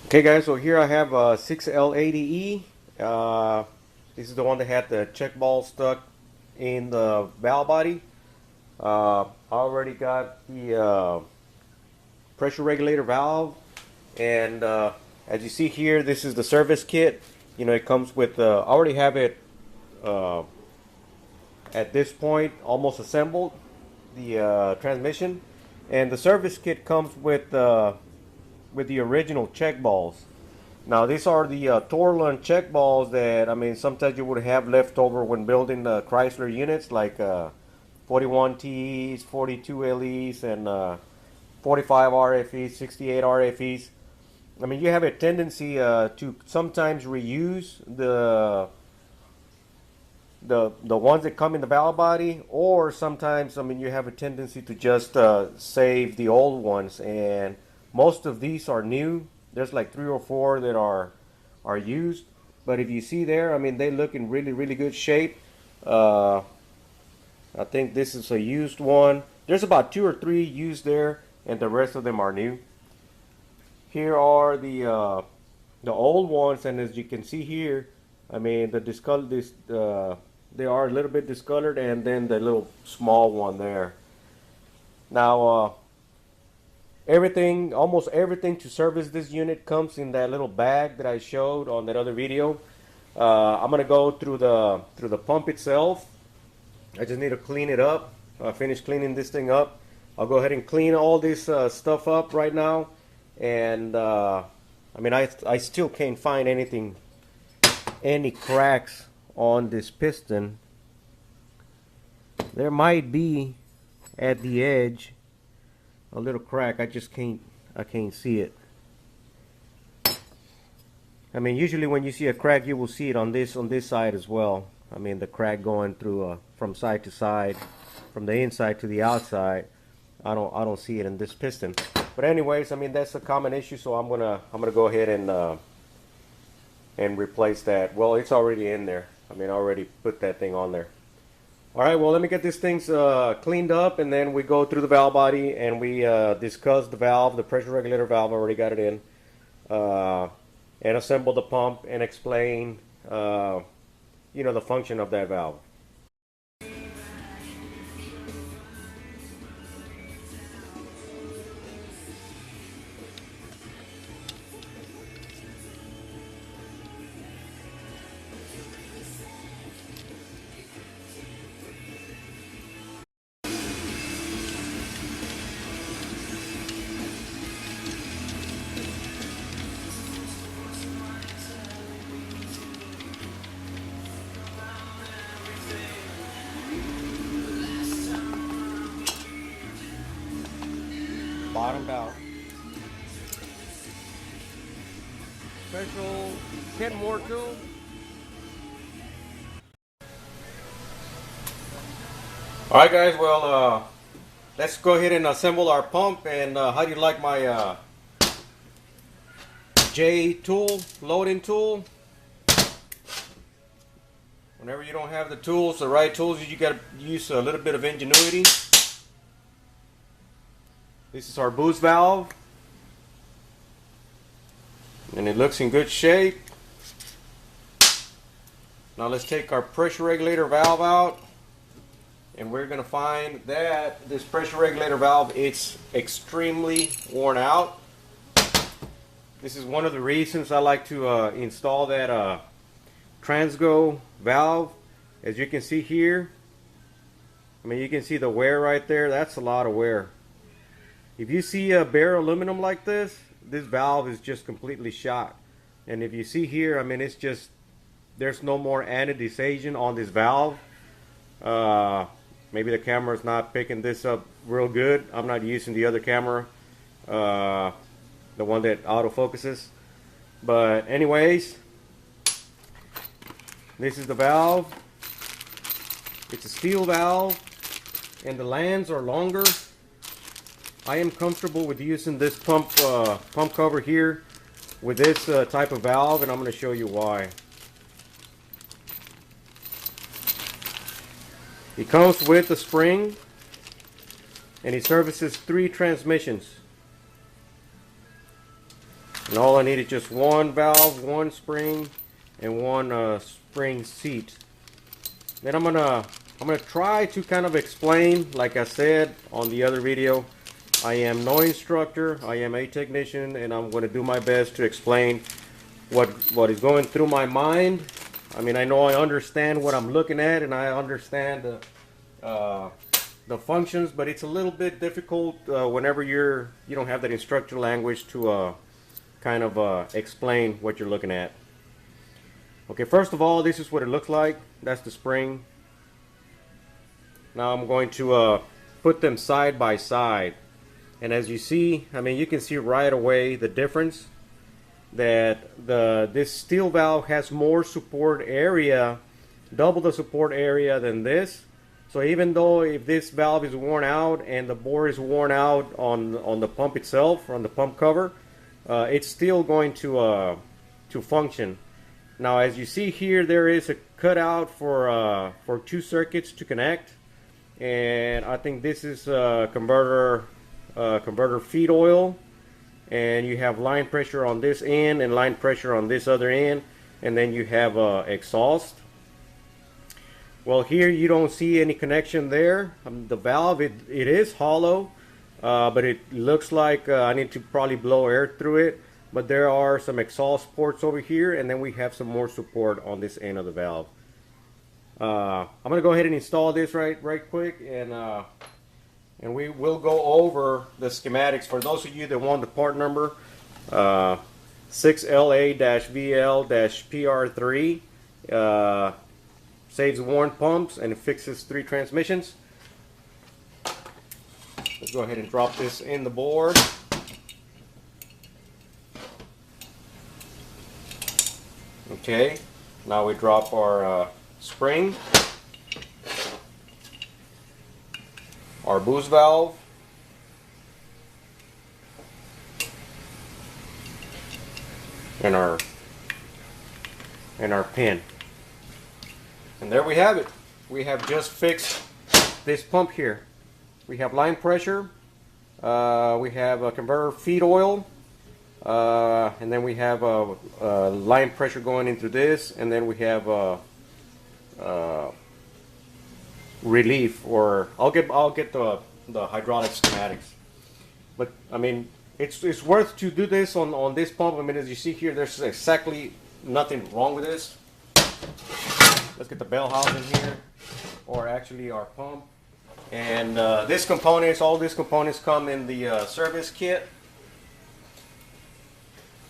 Okay guys, so here I have a 6L80E. This is the one that had the check ball stuck in the valve body. I already got the pressure regulator valve, and as you see here, this is the service kit. You know, it comes with, I already have it uh, at this point almost assembled, the transmission. And the service kit comes with the original check balls. Now these are the Torlon check balls that, I mean, sometimes you would have left over when building the Chrysler units, like 41Ts, 42LEs, and 45 RFEs, 68 RFEs. I mean, you have a tendency to sometimes reuse the ones that come in the valve body, or sometimes, I mean, you have a tendency to just save the old ones. And most of these are new. There's like 3 or 4 that are used, but if you see there, I mean, they look in really good shape. I think this is a used one. There's about 2 or 3 used there, and the rest of them are new. Here are the old ones, and as you can see here, I mean, the they are a little bit discolored, and then the little small one there. Now, almost everything to service this unit comes in that little bag that I showed on that other video. I'm gonna go through the pump itself. I just need to clean it up. Finish cleaning this thing up. I'll go ahead and clean all this stuff up right now. And I mean, I still can't find any cracks on this piston. There might be at the edge a little crack. I can't see it. I mean, usually when you see a crack, you will see it on this side as well. I mean, the crack going through from side to side, from the inside to the outside. I don't see it in this piston. But anyways, I mean, that's a common issue, so I'm gonna go ahead and replace that. Well, it's already in there. I mean, I already put that thing on there. All right, well, let me get these things cleaned up, and then we go through the valve body and we discuss the valve, the pressure regulator valve. I already got it in, and assemble the pump and explain, you know, the function of that valve. Bottomed out. Special Kenmore tool. Alright guys, well, let's go ahead and assemble our pump. And how do you like my J tool, loading tool? Whenever you don't have the tools, the right tools, you gotta use a little bit of ingenuity. This is our boost valve, and it looks in good shape. Now let's take our pressure regulator valve out, and we're going to find that this pressure regulator valve, it's extremely worn out. This is one of the reasons I like to install that Transgo valve. As you can see here, I mean, you can see the wear right there. That's a lot of wear. If you see a bare aluminum like this valve is just completely shot. And if you see here, I mean, it's just, there's no more anodization on this valve. Maybe the camera's not picking this up real good. I'm not using the other camera, the one that autofocuses. But anyways, this is the valve. It's a steel valve, and the lands are longer. I am comfortable with using this pump cover here with this type of valve, and I'm going to show you why. It comes with a spring, and it services 3 transmissions. And all I need is just one valve, one spring, and one spring seat. Then I'm gonna try to kind of explain, like I said on the other video, I am no instructor, I am a technician, and I'm going to do my best to explain what is going through my mind. I mean, I know I understand what I'm looking at, and I understand the functions, but it's a little bit difficult whenever you don't have that instructor language to kind of explain what you're looking at. Okay, first of all, this is what it looks like. That's the spring. Now I'm going to put them side by side. And as you see, I mean, you can see right away the difference that this steel valve has more support area, double the support area than this. So even though if this valve is worn out and the bore is worn out on the pump itself, on the pump cover, it's still going to function. Now, as you see here, there is a cutout for 2 circuits to connect, and I think this is converter feed oil, and you have line pressure on this end and line pressure on this other end, and then you have exhaust. Well, here you don't see any connection there. The valve, it is hollow, but it looks like I need to probably blow air through it, but there are some exhaust ports over here, and then we have some more support on this end of the valve. I'm gonna go ahead and install this right quick, and we will go over the schematics. For those of you that want the part number, 6LA-VL-PR3 saves 1 pumps and fixes 3 transmissions. Let's go ahead and drop this in the board. Okay, now we drop our spring, our boost valve, and our pin. And there we have it. We have just fixed this pump here. We have line pressure, we have a converter feed oil, and then we have line pressure going into this, and then we have relief, or I'll get the hydraulic schematics. But I mean, it's worth to do this on this pump. I mean, as you see here, there's exactly nothing wrong with this. Let's get the bell housing here, or actually our pump. And all these components come in the service kit.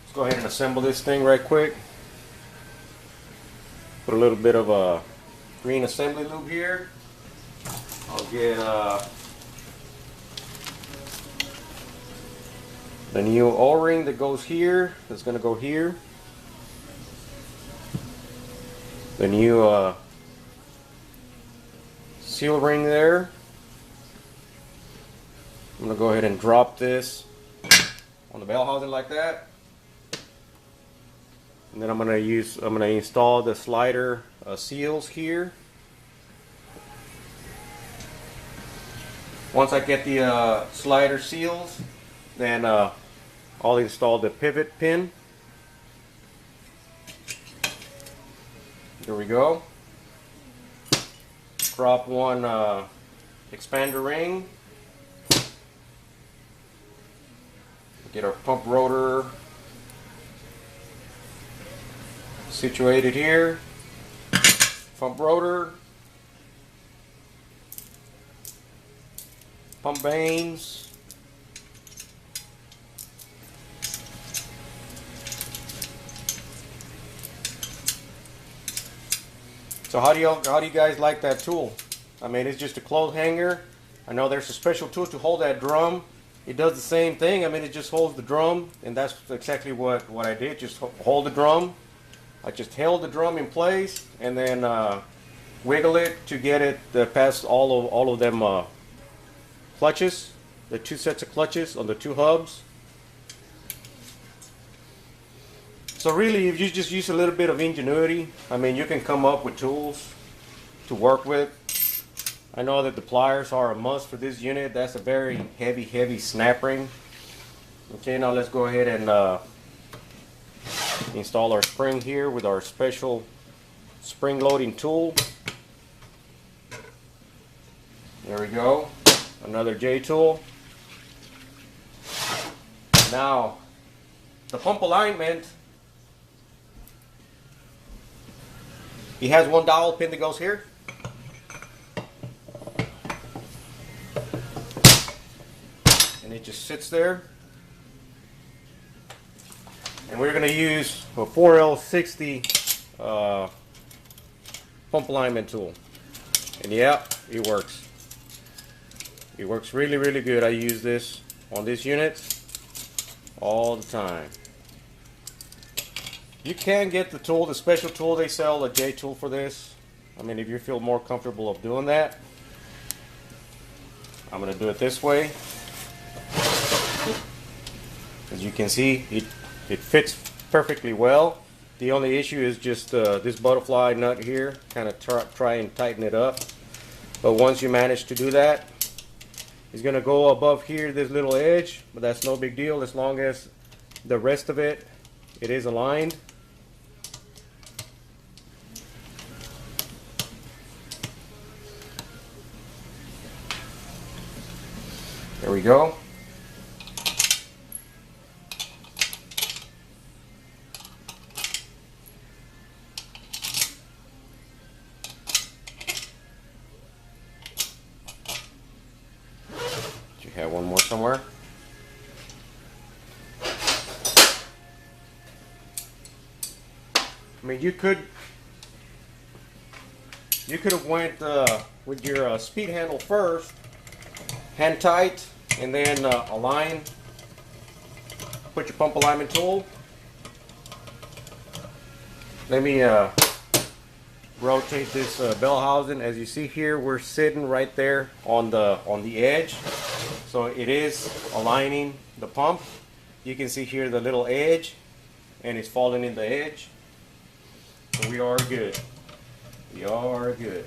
Let's go ahead and assemble this thing right quick. Put a little bit of a green assembly lube here. I'll get the new O-ring that goes here. That's going to go here. The new seal ring there. I'm going to go ahead and drop this on the bell housing like that. And then I'm going to install the slider seals here. Once I get the slider seals, then I'll install the pivot pin. There we go. Drop one expander ring. Get our pump rotor situated here. Pump rotor. Pump vanes. So how do you guys like that tool? I mean, it's just a clothes hanger. I know there's a special tool to hold that drum. It does the same thing. I mean, it just holds the drum, and that's exactly what I did. Just hold the drum. I just held the drum in place, and then wiggle it to get it past all of them clutches, the 2 sets of clutches on the 2 hubs. So really, if you just use a little bit of ingenuity, I mean, you can come up with tools to work with. I know that the pliers are a must for this unit. That's a very heavy snap ring. Okay, now let's go ahead and install our spring here with our special spring loading tool. There we go. Another J tool. Now, the pump alignment, he has one dowel pin that goes here. And it just sits there. And we're going to use a 6L80 pump alignment tool. And yeah, it works. It works really, really good. I use this on this unit all the time. You can get the tool, the special tool they sell, a J tool for this. I mean, if you feel more comfortable of doing that. I'm going to do it this way. As you can see, it fits perfectly well. The only issue is just this butterfly nut here. Kind of try and tighten it up. But once you manage to do that, it's going to go above here, this little edge, but that's no big deal as long as the rest of it is aligned. There we go. Have one more somewhere. I mean, you could have went with your speed handle first, hand tight, and then align. Put your pump alignment tool. Let me rotate this bell housing. As you see here, we're sitting right there on the edge. So it is aligning the pump. You can see here the little edge, and it's falling in the edge. So we are good. We are good.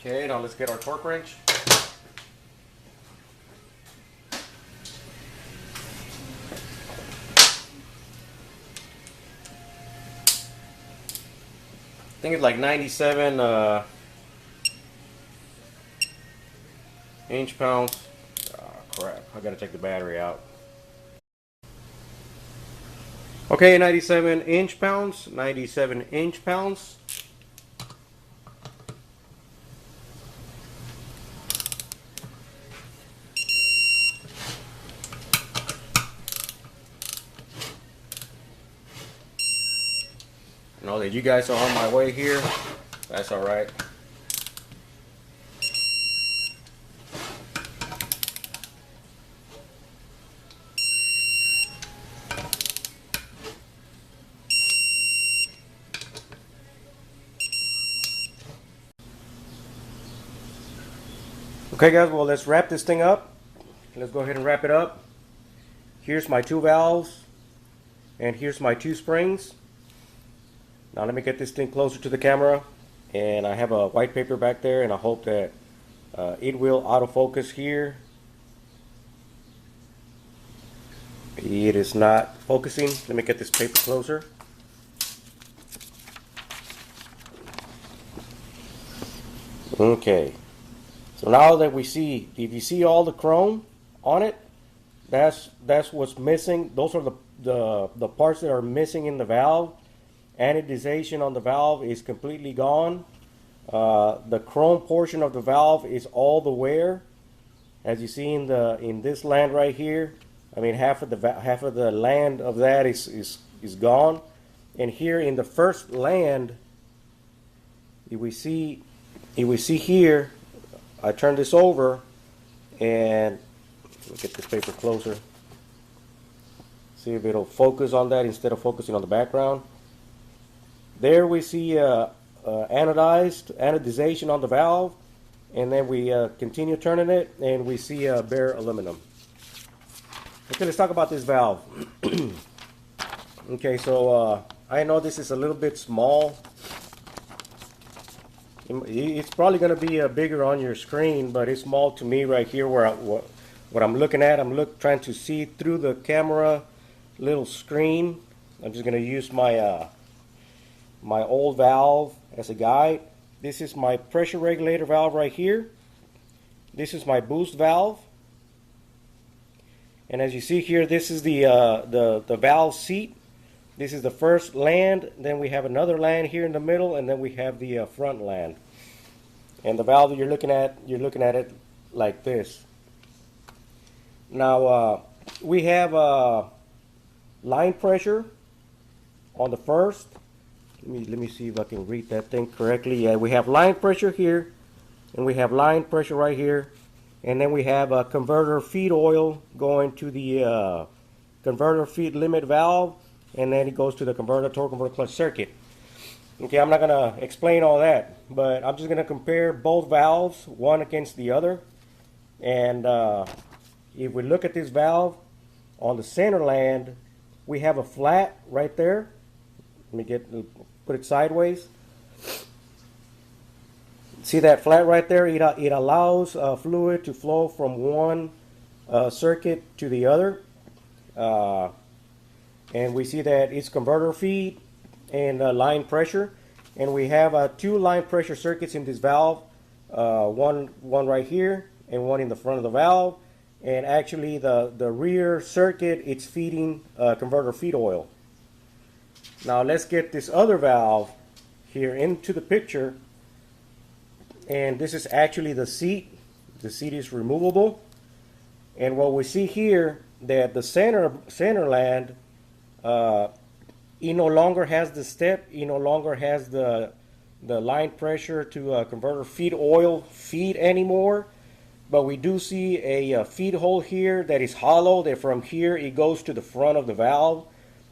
Okay, now let's get our torque wrench. I think it's like 97 inch-pounds. Oh, crap, I gotta take the battery out. Okay, 97 inch-pounds, 97 inch-pounds. Know that you guys are on my way here. That's all right. Okay guys, well let's wrap this thing up. Let's go ahead and wrap it up. Here's my 2 valves and here's my 2 springs. Now let me get this thing closer to the camera, and I have a white paper back there, and I hope that it will autofocus here. It is not focusing. Let me get this paper closer. Okay, so now that we see, if you see all the chrome on it, that's what's missing. Those are the parts that are missing in the valve. Anodization on the valve is completely gone. The chrome portion of the valve is all the wear, as you see in this land right here. I mean, half of the land of that is gone. And here in the first land, if we see here, I turn this over and look at this paper closer. See if it'll focus on that instead of focusing on the background. There we see anodization on the valve, and then we continue turning it, and we see bare aluminum. Okay, let's talk about this valve. Okay, so I know this is a little bit small. It's probably going to be bigger on your screen, but it's small to me right here where what I'm looking at. I'm trying to see through the camera little screen. I'm just going to use my my old valve as a guide. This is my pressure regulator valve right here. This is my boost valve. And as you see here, this is the valve seat. This is the first land, then we have another land here in the middle, and then we have the front land. And the valve that you're looking at it like this. Now we have line pressure on the first. Let me see if I can read that thing correctly. Yeah, we have line pressure here, and we have line pressure right here, and then we have a converter feed oil going to the converter feed limit valve, and then it goes to the converter torque converter clutch circuit. Okay, I'm not going to explain all that, but I'm just going to compare both valves, one against the other. And if we look at this valve, on the center land, we have a flat right there. Let me put it sideways. See that flat right there? It allows fluid to flow from one circuit to the other. And we see that it's converter feed and line pressure, and we have two line pressure circuits in this valve, one right here and one in the front of the valve, and actually the rear circuit, it's feeding converter feed oil. Now let's get this other valve here into the picture, and this is actually the seat. The seat is removable, and what we see here, that the center land, it no longer has the step, it no longer has the line pressure to converter feed oil feed anymore, but we do see a feed hole here that is hollow, that from here it goes to the front of the valve.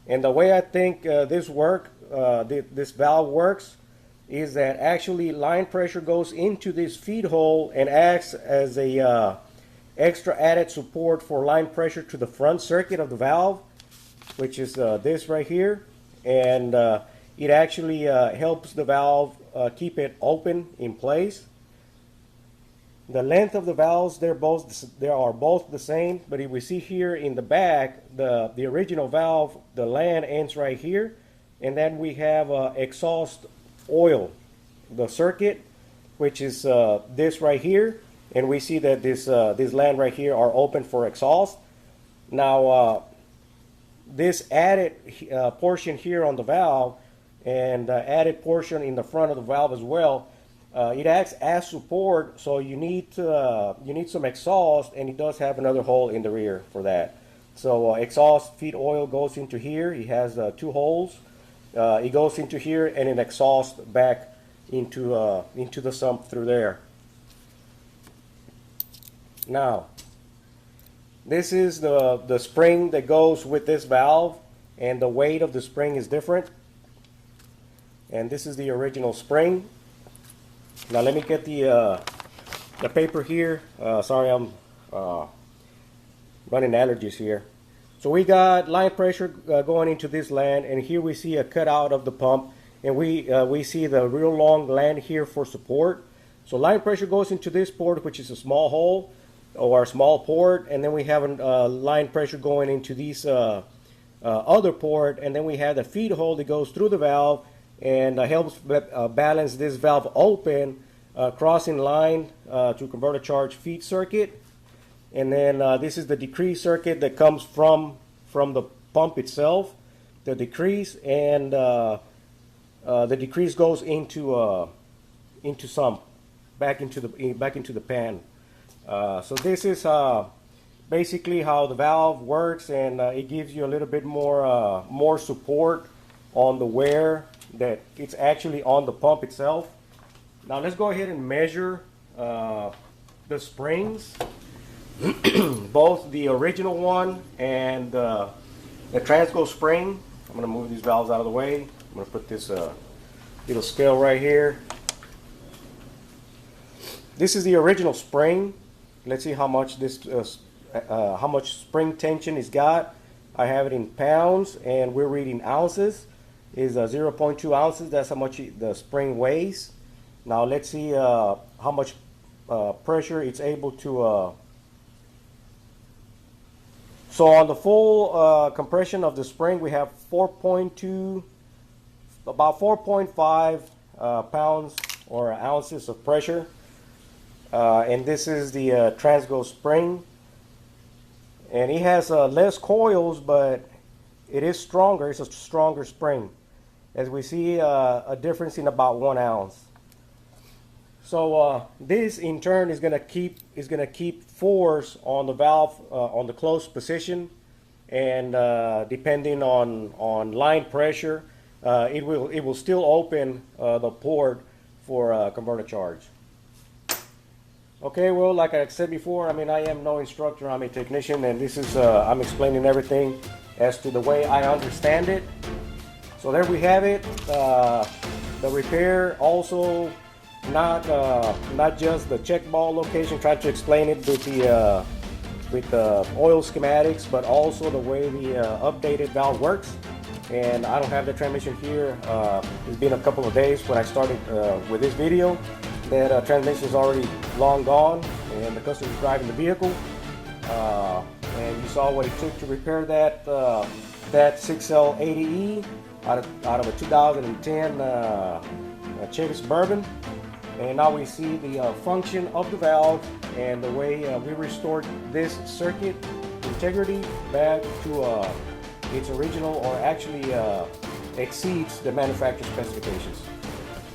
And the way I think this valve works is that actually line pressure goes into this feed hole and acts as a extra added support for line pressure to the front circuit of the valve, which is this right here, and it actually helps the valve keep it open in place. The length of the valves, they are both the same, but if we see here in the back, the original valve, the land ends right here, and then we have exhaust oil, the circuit, which is this right here, and we see that this land right here are open for exhaust. Now this added portion here on the valve and added portion in the front of the valve as well, it acts as support, so you need some exhaust, and it does have another hole in the rear for that. So exhaust feed oil goes into here. It has two holes. It goes into here, and it exhausts back into the sump through there. Now, this is the spring that goes with this valve, and the weight of the spring is different. And this is the original spring. Now let me get the paper here. Sorry, I'm running allergies here. So we got line pressure going into this land, and here we see a cutout of the pump, and we see the real long land here for support. So line pressure goes into this port, which is a small hole or a small port, and then we have line pressure going into these other port, and then we have the feed hole that goes through the valve and helps balance this valve open, crossing line to converter charge feed circuit. And then this is the decrease circuit that comes from the pump itself, the decrease, and the decrease goes into sump, back into the pan. So this is basically how the valve works, and it gives you a little bit more support on the wear that it's actually on the pump itself. Now let's go ahead and measure the springs, both the original one and the Transco spring. I'm going to move these valves out of the way. I'm going to put this little scale right here. This is the original spring. Let's see how much this how much spring tension it's got. I have it in pounds, and we're reading ounces. Is 0.2 ounces. That's how much the spring weighs. Now let's see how much pressure it's able to. So on the full compression of the spring, we have 4.2, about 4.5 pounds or ounces of pressure. And this is the Transgo spring. And it has less coils, but it is stronger. It's a stronger spring. As we see a difference in about 1 ounce. So this in turn is gonna keep force on the valve on the closed position, and depending on line pressure, it will still open the port for converter charge. Okay, well, like I said before, I mean, I am no instructor. I'm a technician, and this is I'm explaining everything as to the way I understand it. So there we have it. The repair also. Not just the check ball location, trying to explain it with the oil schematics, but also the way the updated valve works. And I don't have the transmission here. It's been a couple of days when I started with this video. That transmission is already long gone, and the customer is driving the vehicle. And you saw what it took to repair that 6L80-E out of a 2010 Chevy Suburban. And now we see the function of the valve and the way we restored this circuit integrity back to its original, or actually exceeds the manufacturer specifications.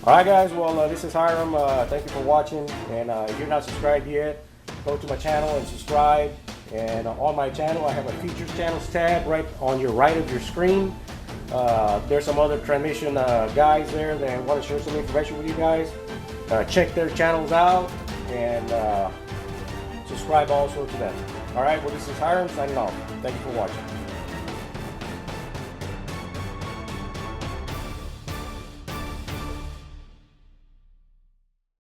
Alright guys, well this is Hiram. Thank you for watching, and if you're not subscribed yet, go to my channel and subscribe. And on my channel I have a features channels tab right on your right of your screen. There's some other transmission guys there that want to share some information with you guys. Check their channels out, and subscribe also to them. Alright, well this is Hiram signing off. Thank you for watching.